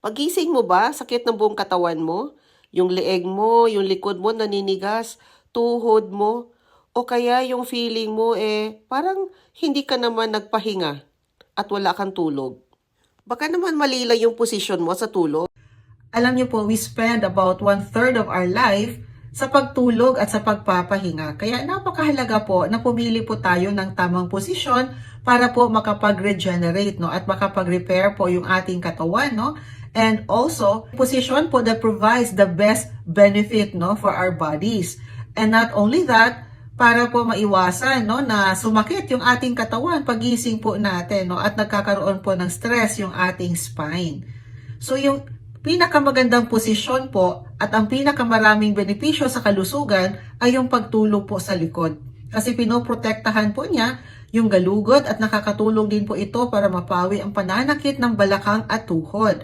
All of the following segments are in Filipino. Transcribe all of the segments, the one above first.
Pagising mo ba, sakit ng buong katawan mo? Yung leeg mo, yung likod mo naninigas, tuhod mo, o kaya yung feeling mo parang hindi ka naman nagpahinga at wala kang tulog. Baka naman mali lang yung posisyon mo sa tulog. Alam niyo po, we spend about 1/3 of our life sa pagtulog at sa pagpapahinga. Kaya napakahalaga po na pumili po tayo ng tamang posisyon para po makapag-regenerate, no, at makapag-repair po yung ating katawan, no? And also, posisyon po that provides the best benefit, no, for our bodies. And not only that, para po maiwasan, no, na sumakit yung ating katawan pagising po natin, no, at nagkakaroon po ng stress yung ating spine. So yung pinakamagandang posisyon po at ang pinakamaraming benepisyo sa kalusugan ay yung pagtulog po sa likod. Kasi pinoprotektahan po niya yung galugod at nakakatulong din po ito para mapawi ang pananakit ng balakang at tuhod.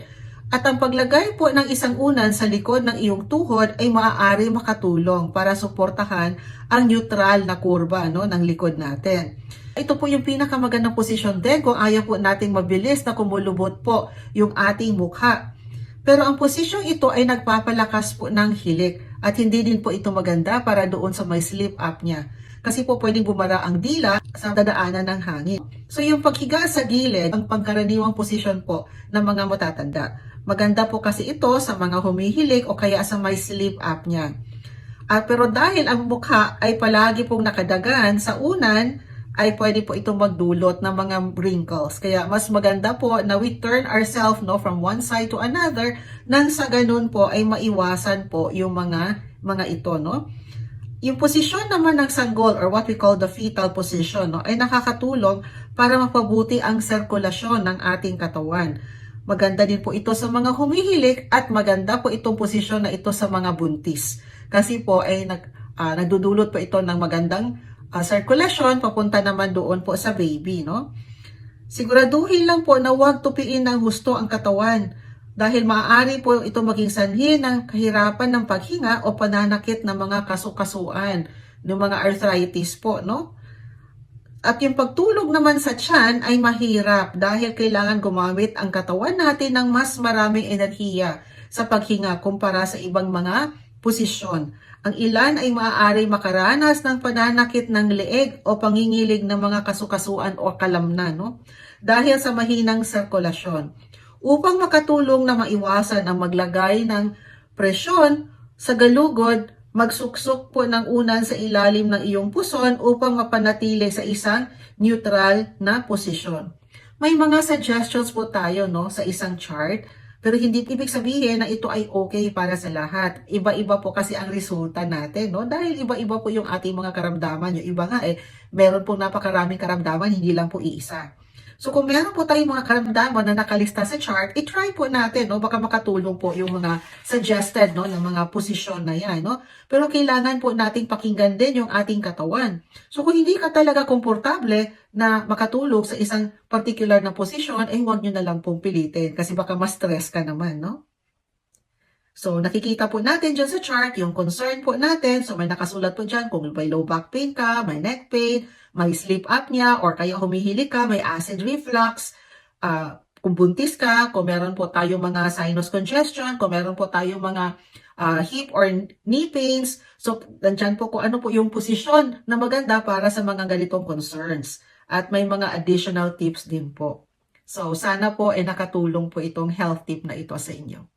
At ang paglagay po ng isang unan sa likod ng iyong tuhod ay maaari makatulong para suportahan ang neutral na kurba, no, ng likod natin. Ito po yung pinakamagandang posisyon din kung ayaw po nating mabilis na kumulubot po yung ating mukha. Pero ang posisyong ito ay nagpapalakas po ng hilik at hindi din po ito maganda para doon sa may sleep apnea. Kasi po pwedeng bumara ang dila sa dadaanan ng hangin. So yung paghiga sa gilid, ang pangkaraniwang posisyon po ng mga matatanda. Maganda po kasi ito sa mga humihilik o kaya sa may sleep apnea. Pero dahil ang mukha ay palagi pong nakadagan sa unan, ay pwede po itong magdulot ng mga wrinkles. Kaya mas maganda po na we turn ourselves, no, from one side to another nang sa ganun po ay maiwasan po yung mga ito, no. Yung posisyon naman ng sanggol or what we call the fetal position, no, ay nakakatulong para mapabuti ang sirkulasyon ng ating katawan. Maganda din po ito sa mga humihilik at maganda po itong posisyon na ito sa mga buntis. Kasi po ay nagdudulot po ito ng magandang sirkulasyon papunta naman doon po sa baby, no? Siguraduhin lang po na huwag tupiin ng husto ang katawan dahil maaari po ito maging sanhi ng kahirapan ng paghinga o pananakit ng mga kasukasuan, ng mga arthritis po, no? At yung pagtulog naman sa tiyan ay mahirap dahil kailangan gumamit ang katawan natin ng mas maraming enerhiya sa paghinga kumpara sa ibang mga posisyon. Ang ilan ay maaari makaranas ng pananakit ng leeg o pangingilig ng mga kasukasuan o kalamnan, no? Dahil sa mahinang sirkulasyon. Upang makatulong na maiwasan ang maglagay ng presyon sa galugod, magsuksok po ng unan sa ilalim ng iyong puson upang mapanatili sa isang neutral na posisyon. May mga suggestions po tayo, no, sa isang chart. Pero hindi ibig sabihin na ito ay okay para sa lahat. Iba-iba po kasi ang resulta natin, no? Dahil iba-iba po yung ating mga karamdaman. Yung iba nga meron po napakaraming karamdaman, hindi lang po iisa. So kung meron po tayong mga karamdaman na nakalista sa chart, i-try po natin, no? Baka makatulong po yung mga suggested, no, ng mga posisyon na yan, no? Pero kailangan po nating pakinggan din yung ating katawan. So kung hindi ka talaga komportable na makatulog sa isang particular na posisyon, huwag nyo na lang pong pilitin kasi baka ma-stress ka naman, no? So, nakikita po natin dyan sa chart yung concern po natin. So, may nakasulat po dyan kung may low back pain ka, may neck pain, may sleep apnea, or kaya humihilik ka, may acid reflux, kung buntis ka, kung meron po tayong mga sinus congestion, kung meron po tayong mga hip or knee pains. So, nandyan po kung ano po yung posisyon na maganda para sa mga ganitong concerns. At may mga additional tips din po. So, sana po nakatulong po itong health tip na ito sa inyo.